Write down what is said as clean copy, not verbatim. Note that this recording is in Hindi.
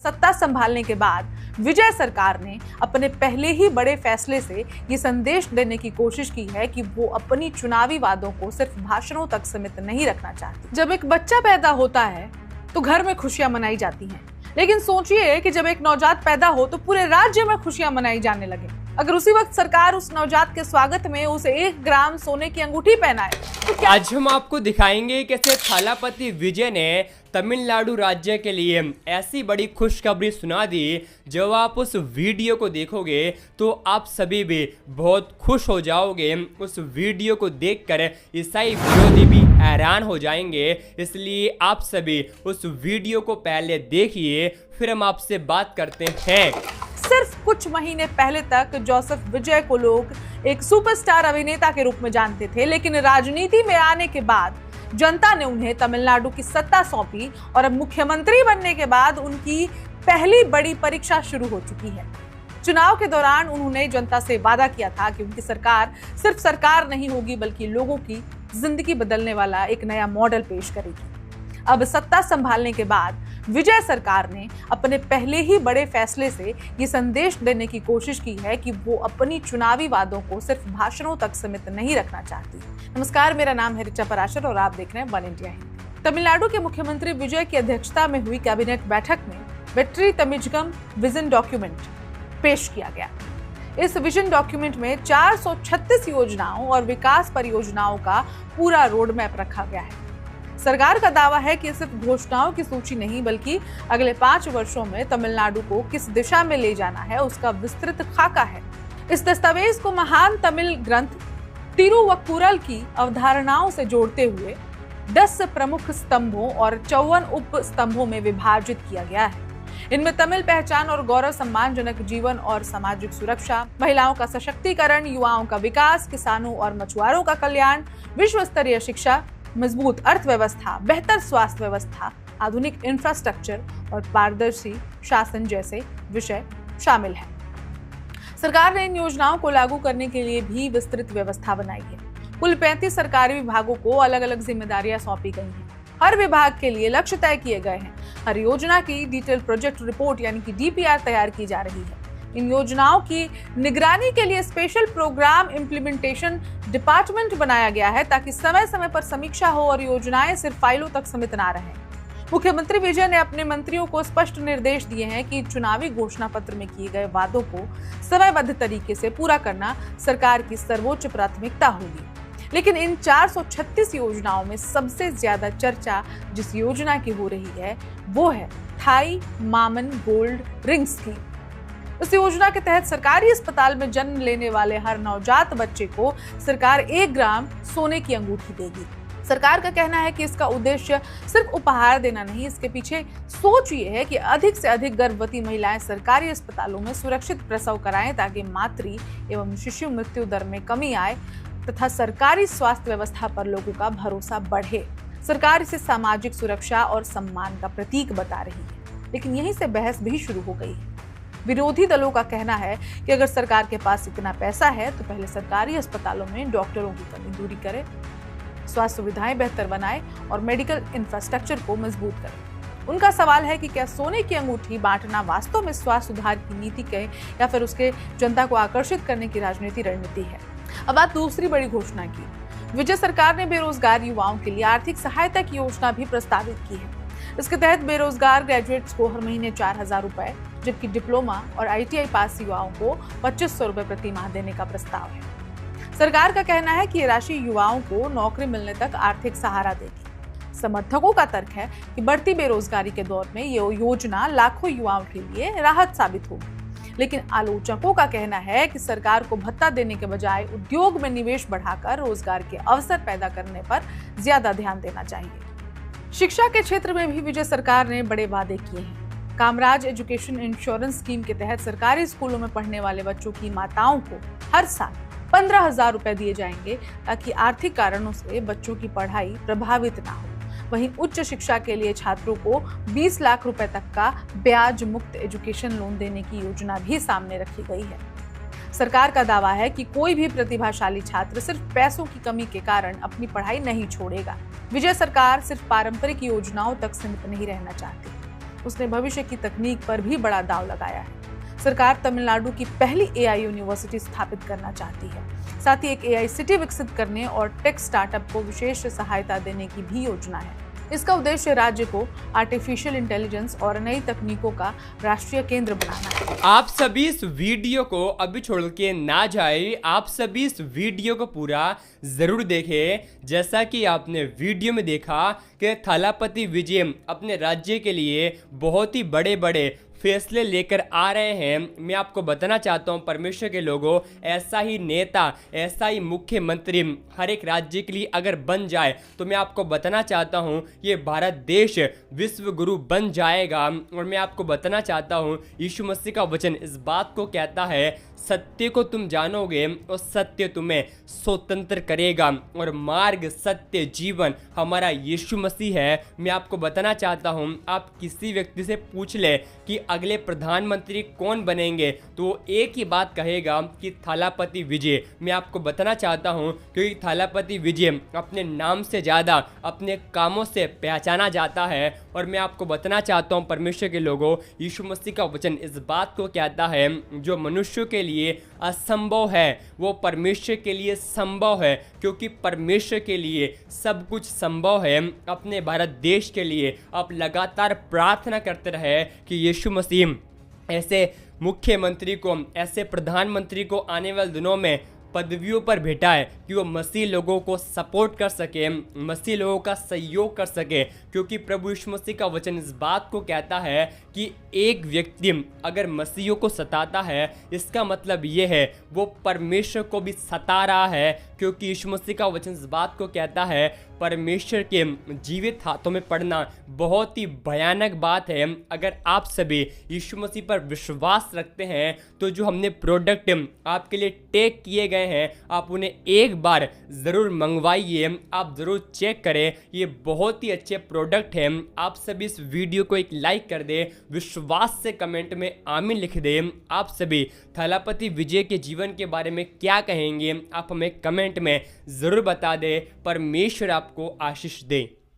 सत्ता संभालने के बाद विजय सरकार ने अपने पहले ही बड़े फैसले से ये संदेश देने की कोशिश की है कि वो अपनी चुनावी वादों को सिर्फ भाषणों तक सीमित नहीं रखना चाहती। जब एक बच्चा पैदा होता है तो घर में खुशियां मनाई जाती हैं, लेकिन सोचिए कि जब एक नवजात पैदा हो तो पूरे राज्य में खुशियां मनाई जाने लगे। अगर उसी वक्त सरकार उस नवजात के स्वागत में उसे 1 ग्राम सोने की अंगूठी पहनाए तो क्या? आज हम आपको दिखाएंगे कैसे थालापति विजय ने तमिलनाडु राज्य के लिए ऐसी बड़ी खुशखबरी सुना दी। जब आप उस वीडियो को देखोगे तो आप सभी भी बहुत खुश हो जाओगे। उस वीडियो को देखकर ईसाई विरोधी भी हैरान हो जाएंगे, इसलिए आप सभी उस वीडियो को पहले देखिए, फिर हम आपसे बात करते हैं। सिर्फ कुछ महीने पहले तक जोसेफ विजय को लोग एक सुपरस्टार अभिनेता के रूप में जानते थे, लेकिन राजनीति में आने के बाद जनता ने उन्हें तमिलनाडु की सत्ता सौंपी और अब मुख्यमंत्री बनने के बाद उनकी पहली बड़ी परीक्षा शुरू हो चुकी है। चुनाव के दौरान उन्होंने जनता से वादा किया था कि उनकी सरकार सिर्फ सरकार नहीं होगी बल्कि लोगों की जिंदगी बदलने वाला एक नया मॉडल पेश करेगी। अब सत्ता संभालने के बाद विजय सरकार ने अपने पहले ही बड़े फैसले से ये संदेश देने की कोशिश की है कि वो अपनी चुनावी वादों को सिर्फ भाषणों तक सीमित नहीं रखना चाहती। नमस्कार, मेरा नाम है ऋचा पराशर और आप देख रहे हैं वन इंडिया हिंदी। तमिलनाडु के मुख्यमंत्री विजय की अध्यक्षता में हुई कैबिनेट बैठक में वेट्री तमिजगम विजन डॉक्यूमेंट पेश किया गया। इस विजन डॉक्यूमेंट में 436 योजनाओं और विकास परियोजनाओं का पूरा रोड मैप रखा गया है। सरकार का दावा है कि सिर्फ घोषणाओं की सूची नहीं बल्कि अगले 5 वर्षों में तमिलनाडु को किस दिशा में ले जाना है उसका विस्तृत खाका है। इस दस्तावेज को महान तमिल ग्रंथ तिरुवक्कुरल की अवधारणाओं से जोड़ते हुए 10 प्रमुख स्तंभों और 54 उप स्तंभों में विभाजित किया गया है। इनमें तमिल पहचान और गौरव सम्मानजनक जीवन और सामाजिक सुरक्षा, महिलाओं का सशक्तिकरण, युवाओं का विकास, किसानों और मछुआरों का कल्याण, विश्व स्तरीय शिक्षा, मजबूत अर्थव्यवस्था, बेहतर स्वास्थ्य व्यवस्था, आधुनिक इंफ्रास्ट्रक्चर और पारदर्शी शासन जैसे विषय शामिल हैं। सरकार ने इन योजनाओं को लागू करने के लिए भी विस्तृत व्यवस्था बनाई है। कुल 35 सरकारी विभागों को अलग अलग जिम्मेदारियां सौंपी गई हैं। हर विभाग के लिए लक्ष्य तय किए गए हैं। हर योजना की डिटेल प्रोजेक्ट रिपोर्ट यानी कि DPR तैयार की जा रही है। इन योजनाओं की निगरानी के लिए स्पेशल प्रोग्राम इम्प्लीमेंटेशन डिपार्टमेंट बनाया गया है ताकि समय समय पर समीक्षा हो और योजनाएं सिर्फ फाइलों तक सीमित ना रहें। मुख्यमंत्री विजय ने अपने मंत्रियों को स्पष्ट निर्देश दिए हैं कि चुनावी घोषणा पत्र में किए गए वादों को समयबद्ध तरीके से पूरा करना सरकार की सर्वोच्च प्राथमिकता होगी। लेकिन इन 436 योजनाओं में सबसे ज्यादा चर्चा जिस योजना की हो रही है वो है थाई मामन गोल्ड रिंग स्कीम। इस योजना के तहत सरकारी अस्पताल में जन्म लेने वाले हर नवजात बच्चे को सरकार 1 ग्राम सोने की अंगूठी देगी। सरकार का कहना है कि इसका उद्देश्य सिर्फ उपहार देना नहीं, इसके पीछे सोच ये है कि अधिक से अधिक गर्भवती महिलाएं सरकारी अस्पतालों में सुरक्षित प्रसव कराएं ताकि मातृ एवं शिशु मृत्यु दर में कमी आए तथा सरकारी स्वास्थ्य व्यवस्था पर लोगों का भरोसा बढ़े। सरकार इसे सामाजिक सुरक्षा और सम्मान का प्रतीक बता रही है, लेकिन यहीं से बहस भी शुरू हो गई है। विरोधी दलों का कहना है कि अगर सरकार के पास इतना पैसा है तो पहले सरकारी अस्पतालों में डॉक्टरों की कमी दूरी करे, स्वास्थ्य सुविधाएं बेहतर बनाए और मेडिकल इंफ्रास्ट्रक्चर को मजबूत करे। उनका सवाल है कि क्या सोने की अंगूठी बांटना वास्तव में स्वास्थ्य सुधार की नीति है या फिर उसके जनता को आकर्षित करने की राजनीति रणनीति है। अब बात दूसरी बड़ी घोषणा की। विजय सरकार ने बेरोजगार युवाओं के लिए आर्थिक सहायता की योजना भी प्रस्तावित की है। इसके तहत बेरोजगार ग्रेजुएट्स को हर महीने 4,000 रुपए, जबकि डिप्लोमा और ITI पास युवाओं को 2,500 रुपए प्रति माह देने का प्रस्ताव है। सरकार का कहना है कि ये राशि युवाओं को नौकरी मिलने तक आर्थिक सहारा देगी। समर्थकों का तर्क है कि बढ़ती बेरोजगारी के दौर में ये योजना लाखों युवाओं के लिए राहत साबित होगी, लेकिन आलोचकों का कहना है कि सरकार को भत्ता देने के बजाय उद्योग में निवेश बढ़ाकर रोजगार के अवसर पैदा करने पर ज्यादा ध्यान देना चाहिए। शिक्षा के क्षेत्र में भी विजय सरकार ने बड़े वादे किए हैं। कामराज एजुकेशन इंश्योरेंस स्कीम के तहत सरकारी स्कूलों में पढ़ने वाले बच्चों की माताओं को हर साल 15,000 रुपए दिए जाएंगे ताकि आर्थिक कारणों से बच्चों की पढ़ाई प्रभावित ना हो। वहीं उच्च शिक्षा के लिए छात्रों को 20 लाख रुपए तक का ब्याज मुक्त एजुकेशन लोन देने की योजना भी सामने रखी गई है। सरकार का दावा है कि कोई भी प्रतिभाशाली छात्र सिर्फ पैसों की कमी के कारण अपनी पढ़ाई नहीं छोड़ेगा। विजय सरकार सिर्फ पारंपरिक योजनाओं तक सीमित नहीं रहना चाहती। उसने भविष्य की तकनीक पर भी बड़ा दांव लगाया है। सरकार तमिलनाडु की पहली एआई यूनिवर्सिटी स्थापित करना चाहती है। साथ ही एक एआई सिटी विकसित करने और टेक स्टार्टअप को विशेष सहायता देने की भी योजना है। इसका उद्देश्य राज्य को आर्टिफिशियल इंटेलिजेंस और नई तकनीकों का राष्ट्रीय केंद्र बनाना है। आप सभी इस वीडियो को अभी छोड़ के ना जाए, आप सभी इस वीडियो को पूरा जरूर देखें। जैसा कि आपने वीडियो में देखा कि थलापति विजय अपने राज्य के लिए बहुत ही बड़े बड़े फैसले लेकर आ रहे हैं। मैं आपको बताना चाहता हूं, परमेश्वर के लोगों, ऐसा ही नेता, ऐसा ही मुख्यमंत्री हर एक राज्य के लिए अगर बन जाए तो मैं आपको बताना चाहता हूं ये भारत देश विश्व गुरु बन जाएगा। और मैं आपको बताना चाहता हूं यीशु मसीह का वचन इस बात को कहता है, सत्य को तुम जानोगे और सत्य तुम्हें स्वतंत्र करेगा। और मार्ग, सत्य, जीवन हमारा यीशु मसीह है। मैं आपको बताना चाहता हूं, आप किसी व्यक्ति से पूछ ले कि अगले प्रधानमंत्री कौन बनेंगे तो वो एक ही बात कहेगा कि थलापति विजय। मैं आपको बताना चाहता हूं क्योंकि थलापति विजय अपने नाम से ज़्यादा अपने कामों से पहचाना जाता है। और मैं आपको बताना चाहता हूं, परमेश्वर के लोगों, यीशु मसीह का वचन इस बात को कहता है, जो मनुष्य के लिए असंभव है वो परमेश्वर के लिए संभव है, क्योंकि परमेश्वर के लिए सब कुछ संभव है। अपने भारत देश के लिए आप लगातार प्रार्थना करते रहे कि यीशु मसीह ऐसे मुख्यमंत्री को, ऐसे प्रधानमंत्री को आने वाले दिनों में पदवियों पर भेटा है कि वो मसीह लोगों को सपोर्ट कर सके, मसीह लोगों का सहयोग कर सके। क्योंकि प्रभु यीशु मसीह का वचन इस बात को कहता है कि एक व्यक्ति अगर मसीहों को सताता है, इसका मतलब ये है वो परमेश्वर को भी सता रहा है। क्योंकि यीशु मसीह का वचन इस बात को कहता है, परमेश्वर के जीवित हाथों में पड़ना बहुत ही भयानक बात है। अगर आप सभी यीशु मसीह पर विश्वास रखते हैं तो जो हमने प्रोडक्ट आपके लिए टेक किए गए हैं, आप उन्हें एक बार ज़रूर मंगवाइए, आप ज़रूर चेक करें। ये बहुत ही अच्छे प्रोडक्ट हैं। आप सभी इस वीडियो को एक लाइक कर दें, विश्वास से कमेंट में आमीन लिख दें। आप सभी थलापति विजय के जीवन के बारे में क्या कहेंगे, आप हमें कमेंट में ज़रूर बता दें। परमेश्वर आपको आशीष दे।